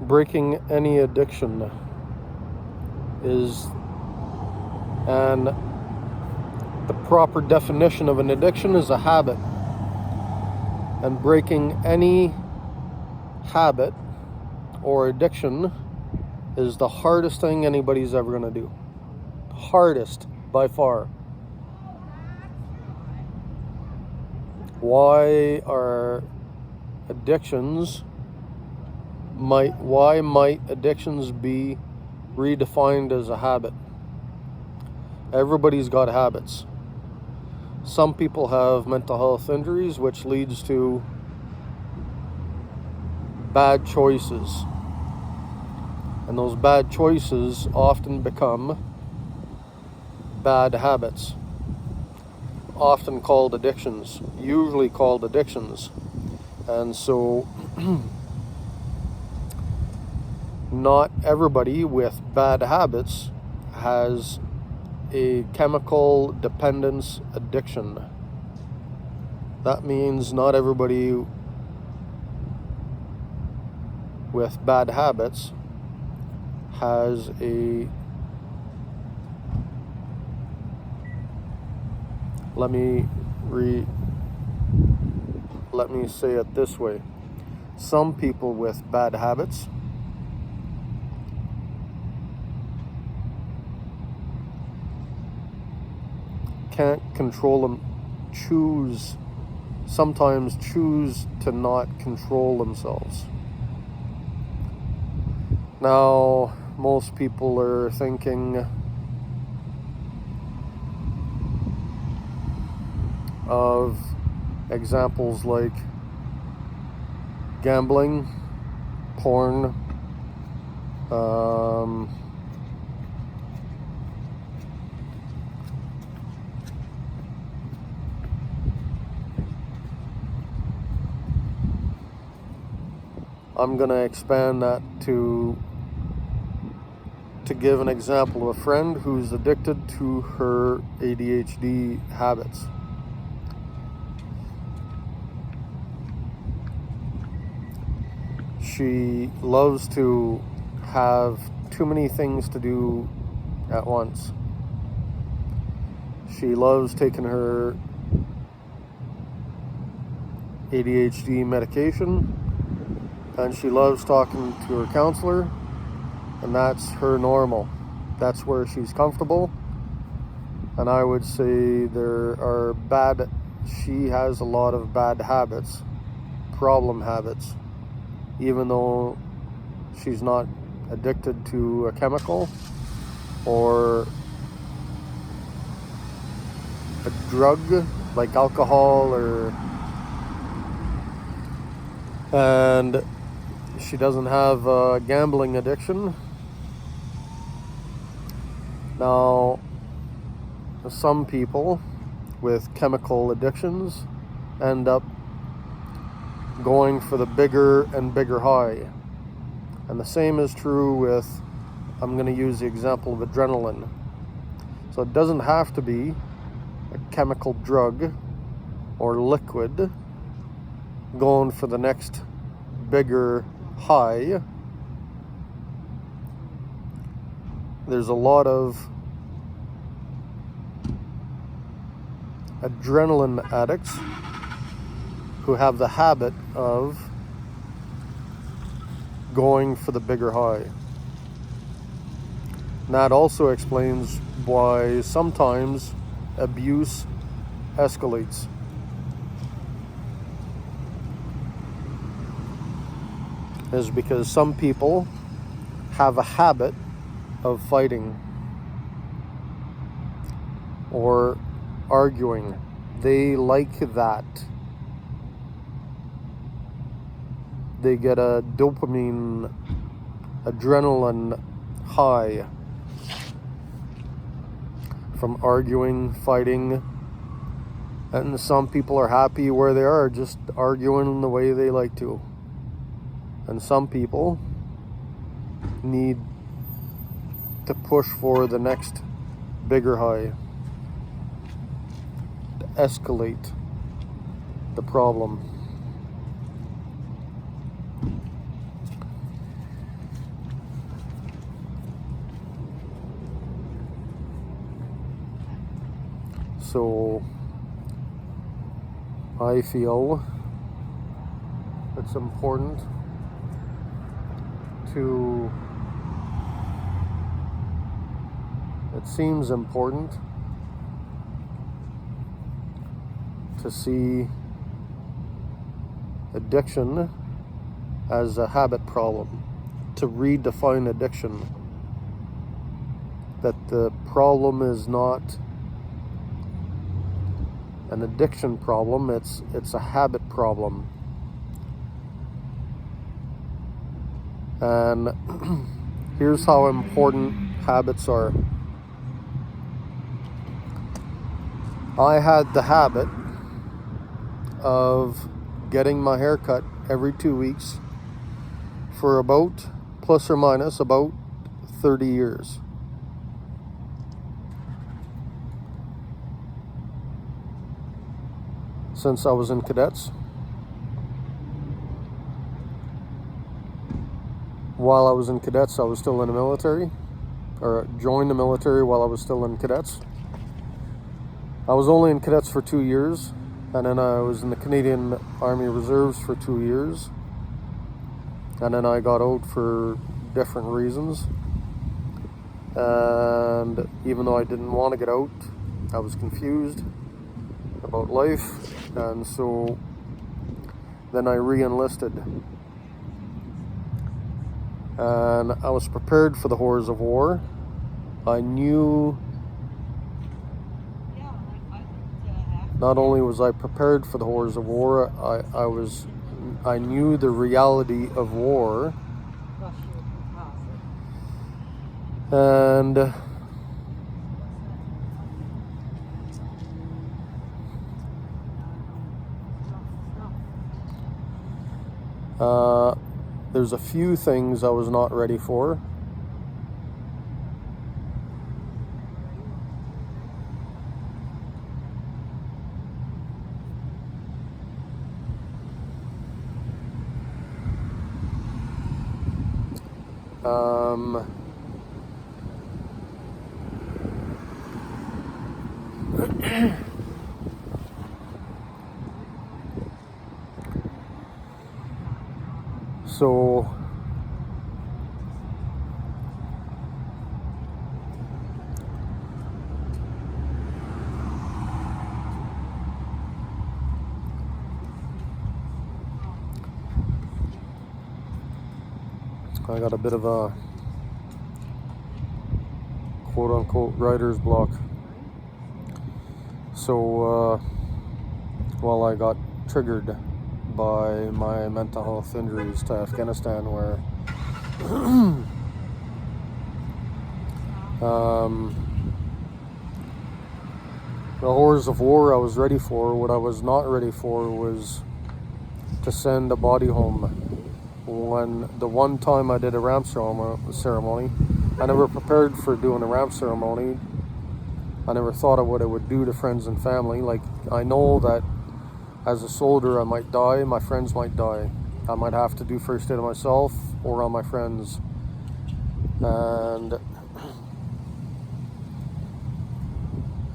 breaking any addiction is, and the proper definition of an addiction is a habit. And breaking any habit or addiction is the hardest thing anybody's ever going to do. Hardest by far. Why might addictions be redefined as a habit? Everybody's got habits. Some people have mental health injuries, which leads to bad choices. And those bad choices often become bad habits, often called addictions, usually called addictions. And so not everybody with bad habits has a chemical dependence addiction. That means not everybody with bad habits has a, let me say it this way. Some people with bad habits can't control them, sometimes choose to not control themselves. Now, most people are thinking of examples like gambling, porn, I'm going to expand that to give an example of a friend who's addicted to her ADHD habits. She loves to have too many things to do at once. She loves taking her ADHD medication, and she loves talking to her counselor, and that's her normal. That's where she's comfortable. And I would say she has a lot of bad habits, problem habits, even though she's not addicted to a chemical or a drug like alcohol, and she doesn't have a gambling addiction. Now, some people with chemical addictions end up going for the bigger and bigger high. And the same is true with, I'm going to use the example of adrenaline. So it doesn't have to be a chemical drug or liquid going for the next bigger high. There's a lot of adrenaline addicts who have the habit of going for the bigger high. And that also explains why sometimes abuse escalates. Is because some people have a habit of fighting or arguing. They like that. They get a dopamine, adrenaline high from arguing, fighting. And some people are happy where they are, just arguing the way they like to. And some people need to push for the next bigger high to escalate the problem. So I feel it's important to, it seems important to see addiction as a habit problem, to redefine addiction, that the problem is not an addiction problem, it's a habit problem. And here's how important habits are. I had the habit of getting my hair cut every 2 weeks for about, plus or minus, about 30 years. Since I was in cadets. While I was in cadets, I was still in the military, or joined the military while I was still in cadets. I was only in cadets for 2 years, and then I was in the Canadian Army Reserves for 2 years, and then I got out for different reasons. And even though I didn't want to get out, I was confused about life, and so then I re-enlisted. And I was prepared for the horrors of war. I knew, not only was I prepared for the horrors of war, I knew the reality of war. And there's a few things I was not ready for. So I got a bit of a quote-unquote writer's block. So well, I got triggered by my mental health injuries to Afghanistan, where the horrors of war I was ready for. What I was not ready for was to send a body home. When the one time I did a ramp ceremony, I never prepared for doing a ramp ceremony. I never thought of what it would do to friends and family. Like, I know that as a soldier I might die, my friends might die. I might have to do first aid on myself or on my friends. And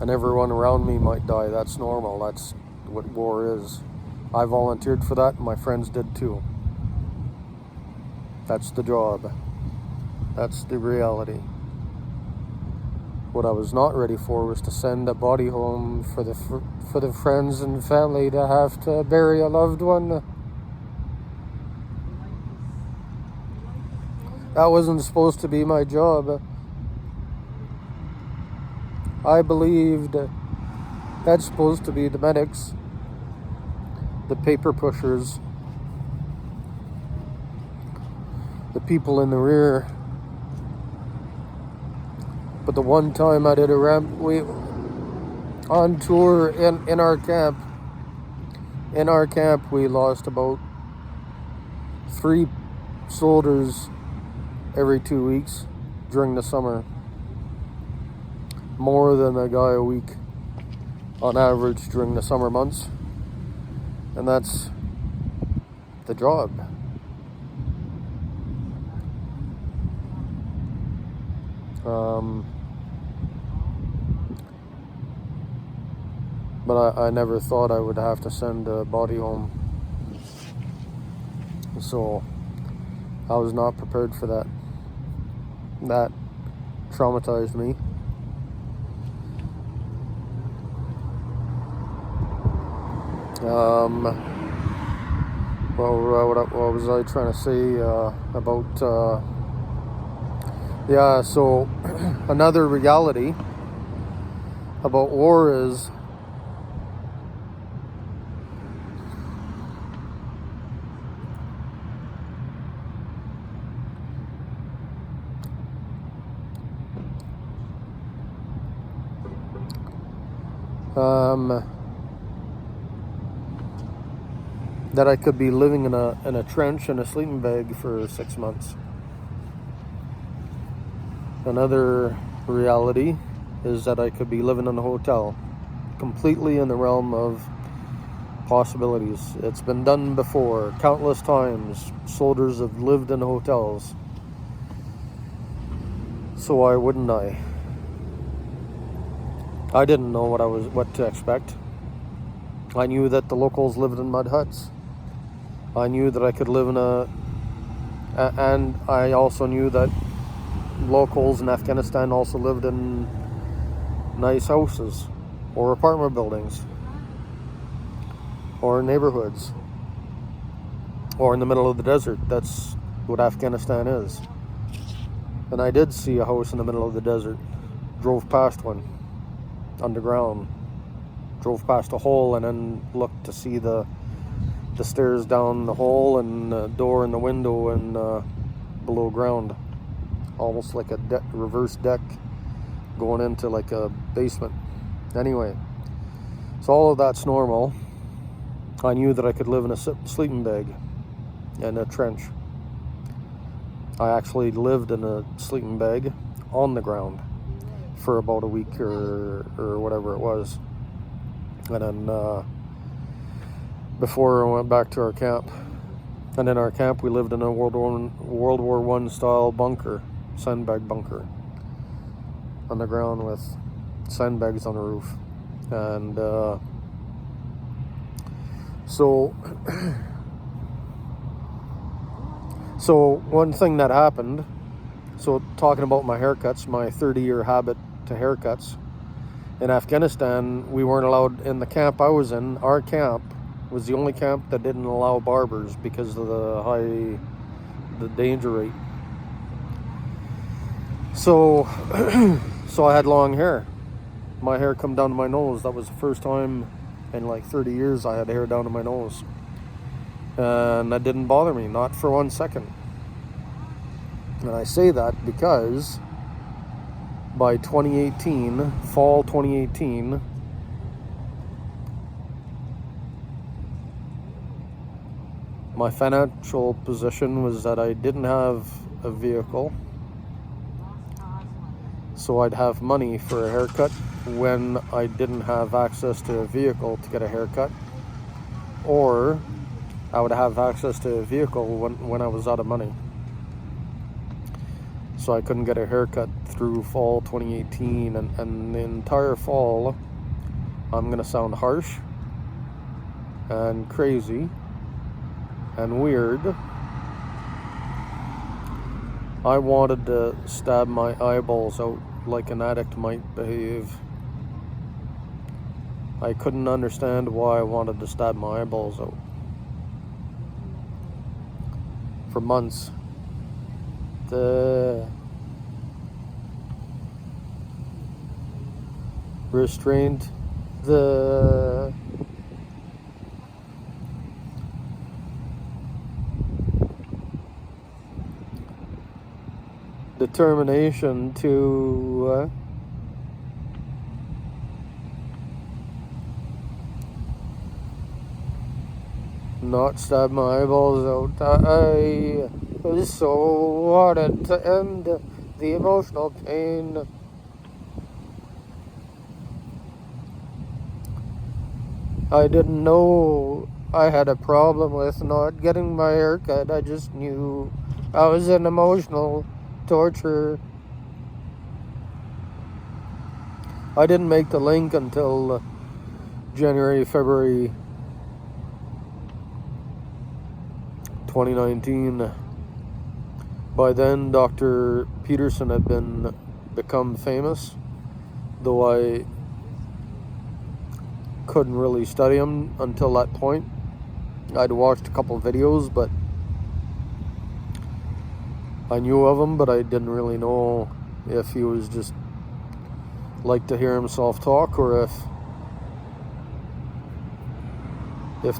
everyone around me might die. That's normal. That's what war is. I volunteered for that, and my friends did too. That's the job. That's the reality. What I was not ready for was to send a body home for the friends and family to have to bury a loved one. That wasn't supposed to be my job. I believed that's supposed to be the medics, the paper pushers, the people in the rear. But the one time I did a ramp, on tour in our camp, we lost about 3 soldiers every 2 weeks during the summer. More than a guy a week on average during the summer months. And that's the job. But I never thought I would have to send a body home. So I was not prepared for that. That traumatized me. What was I trying to say about? Yeah, so another reality about war is that I could be living in a trench in a sleeping bag for 6 months. Another reality is that I could be living in a hotel, completely in the realm of possibilities. It's been done before, countless times. Soldiers have lived in hotels. So why wouldn't I? I didn't know what to expect. I knew that the locals lived in mud huts. I knew that I could live and I also knew that locals in Afghanistan also lived in nice houses or apartment buildings or neighborhoods or in the middle of the desert. That's what Afghanistan is. And I did see a house in the middle of the desert. Drove past one underground. Drove past a hole and then looked to see the stairs down the hole and the door and the window and below ground. Almost like a reverse deck going into like a basement. Anyway, so all of that's normal. I knew that I could live in a sleeping bag in a trench. I actually lived in a sleeping bag on the ground for about a week or whatever it was. And then before I went back to our camp. And in our camp we lived in a World War I style bunker, sandbag bunker, on the ground with sandbags on the roof. And so one thing that happened, so talking about my haircuts, my 30-year habit to haircuts, in Afghanistan we weren't allowed, in the camp I was in, our camp was the only camp that didn't allow barbers because of the danger rate. So I had long hair. My hair come down to my nose. That was the first time in like 30 years I had hair down to my nose. And that didn't bother me, not for 1 second. And I say that because by 2018, fall 2018, my financial position was that I didn't have a vehicle, so I'd have money for a haircut when I didn't have access to a vehicle to get a haircut, or I would have access to a vehicle when I was out of money. So I couldn't get a haircut through fall 2018, and the entire fall, I'm gonna sound harsh and crazy and weird, I wanted to stab my eyeballs out like an addict might behave. I couldn't understand why I wanted to stab my eyeballs out. For months. The restraint, the determination to not stab my eyeballs out. I so wanted to end the emotional pain. I didn't know I had a problem with not getting my hair cut. I just knew I was in emotional torture. I didn't make the link until January, February 2019. By then, Dr. Peterson had become famous, though I couldn't really study him until that point. I'd watched a couple of videos, but I knew of him, but I didn't really know if he was just like to hear himself talk, or if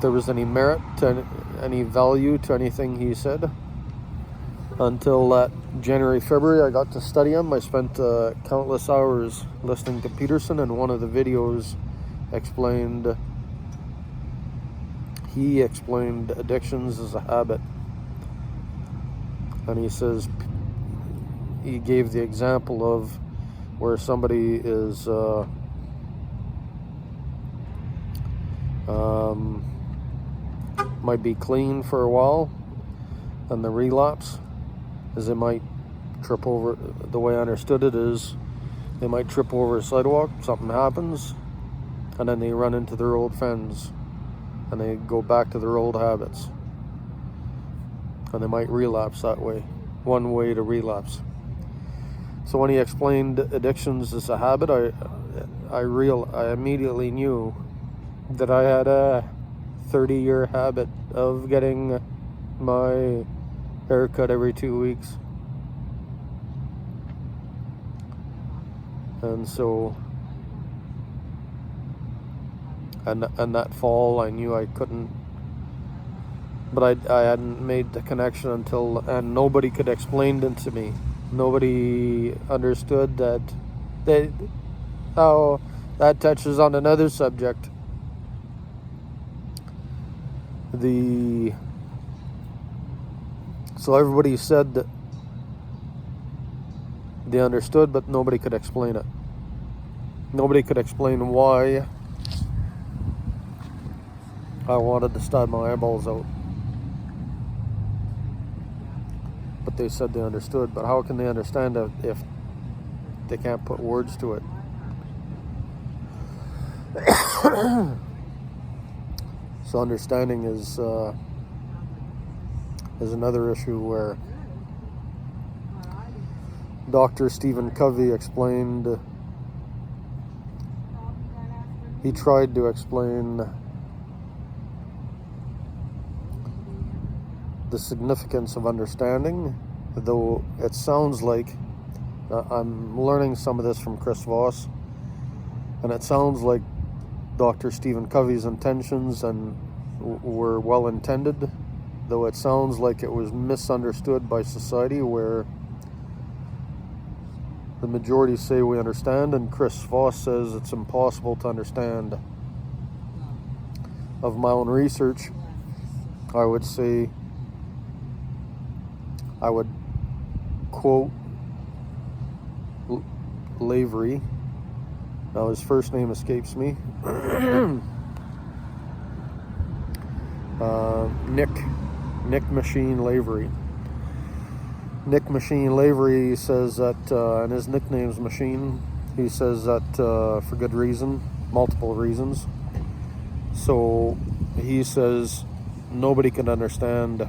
there was any merit to any value to anything he said. Until that January, February, I got to study him. I spent countless hours listening to Peterson, and one of the videos he explained addictions as a habit. And he gave the example of where somebody is might be clean for a while, and the relapse is they might trip over. The way I understood it is they might trip over a sidewalk, something happens, and then they run into their old friends and they go back to their old habits, and they might relapse that way. One way to relapse. So when he explained addictions as a habit, I immediately knew that I had a 30-year habit of getting my haircut every 2 weeks. And so, and that fall, I knew I couldn't, but I hadn't made the connection and nobody could explain it to me. Nobody understood how that touches on another subject. So everybody said that they understood, but nobody could explain it. Nobody could explain why I wanted to stab my eyeballs out. But they said they understood. But how can they understand it if they can't put words to it? So understanding is another issue where Dr. Stephen Covey explained. He tried to explain the significance of understanding, though it sounds like I'm learning some of this from Chris Voss, and it sounds like Dr. Stephen Covey's intentions were well intended, though it sounds like it was misunderstood by society, where the majority say we understand, and Chris Voss says it's impossible to understand. Of my own research, I would say I would quote Lavery. Now his first name escapes me. Nick Machine Lavery. Nick Machine Lavery says that, and his nickname's Machine, he says that for good reason, multiple reasons. So he says nobody can understand,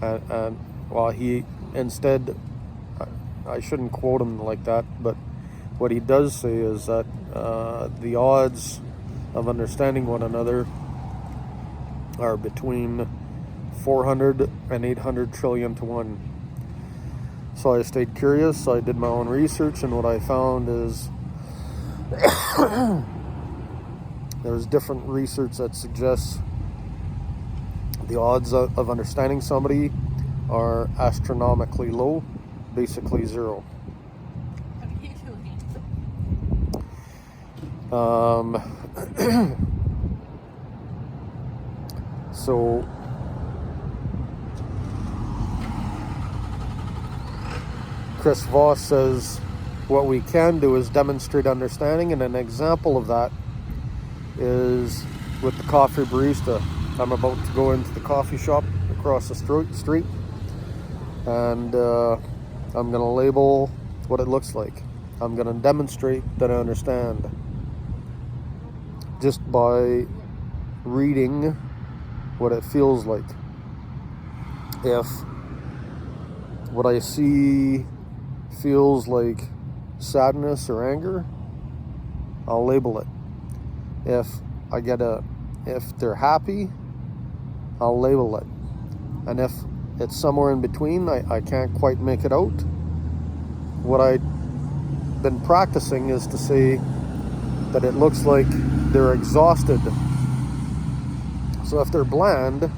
and well, he instead, I shouldn't quote him like that, but what he does say is that the odds of understanding one another are between 400 and 800 trillion to 1. So I stayed curious, I did my own research, and what I found is there's different research that suggests the odds of understanding somebody are astronomically low, basically zero. So Chris Voss says what we can do is demonstrate understanding, and an example of that is with the coffee barista. I'm about to go into the coffee shop across the street, and I'm going to label what it looks like. I'm going to demonstrate that I understand. just by reading what it feels like. If what I see feels like sadness or anger, I'll label it. If they're happy, I'll label it. And if it's somewhere in between, I can't quite make it out. What I've been practicing is to say that it looks like they're exhausted. So if they're bland,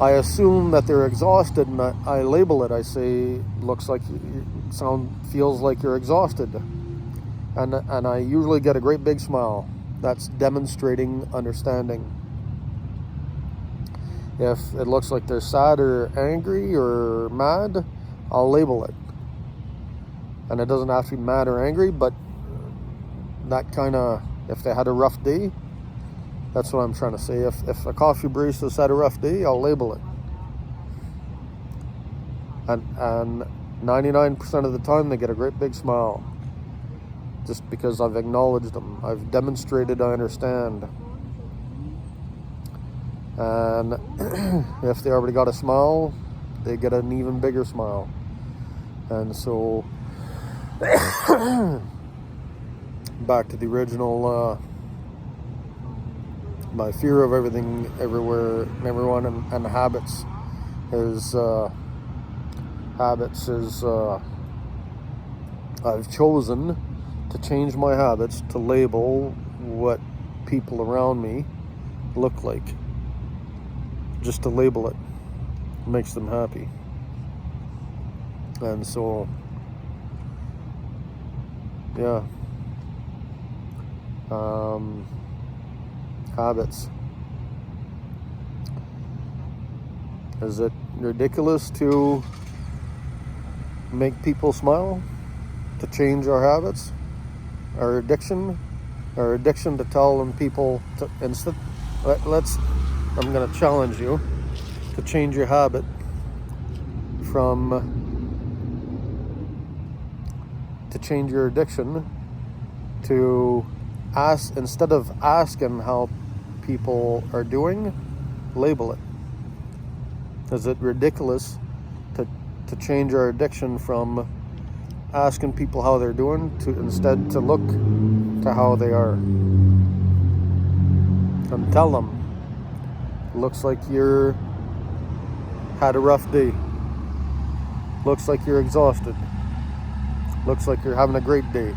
I assume that they're exhausted, and I label it. I say, looks like feels like you're exhausted. And I usually get a great big smile. That's demonstrating understanding. If it looks like they're sad or angry or mad, I'll label it. And it doesn't have to be mad or angry, but that kind of, if they had a rough day, that's what I'm trying to say. If a coffee barista's had a rough day, I'll label it. And 99% of the time, they get a great big smile. Just because I've acknowledged them. I've demonstrated I understand. And if they already got a smile, they get an even bigger smile. And so, back to the original, my fear of everything, everywhere, and everyone, and habits is, I've chosen to change my habits to label what people around me look like. Just to label it makes them happy. And so, yeah. Habits. Is it ridiculous to make people smile? To change our habits? Our addiction to telling people to instead. I'm going to challenge you to change your habit to change your addiction to ask, instead of asking how people are doing, label it. Is it ridiculous to change our addiction from asking people how they're doing to instead to look to how they are and tell them, looks like you're had a rough day, looks like you're exhausted, looks like you're having a great day.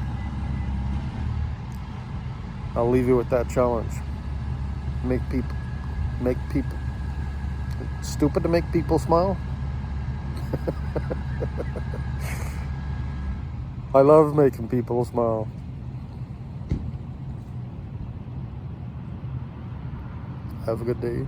I'll leave you with that challenge. Make people stupid to make people smile. I love making people smile. Have a good day.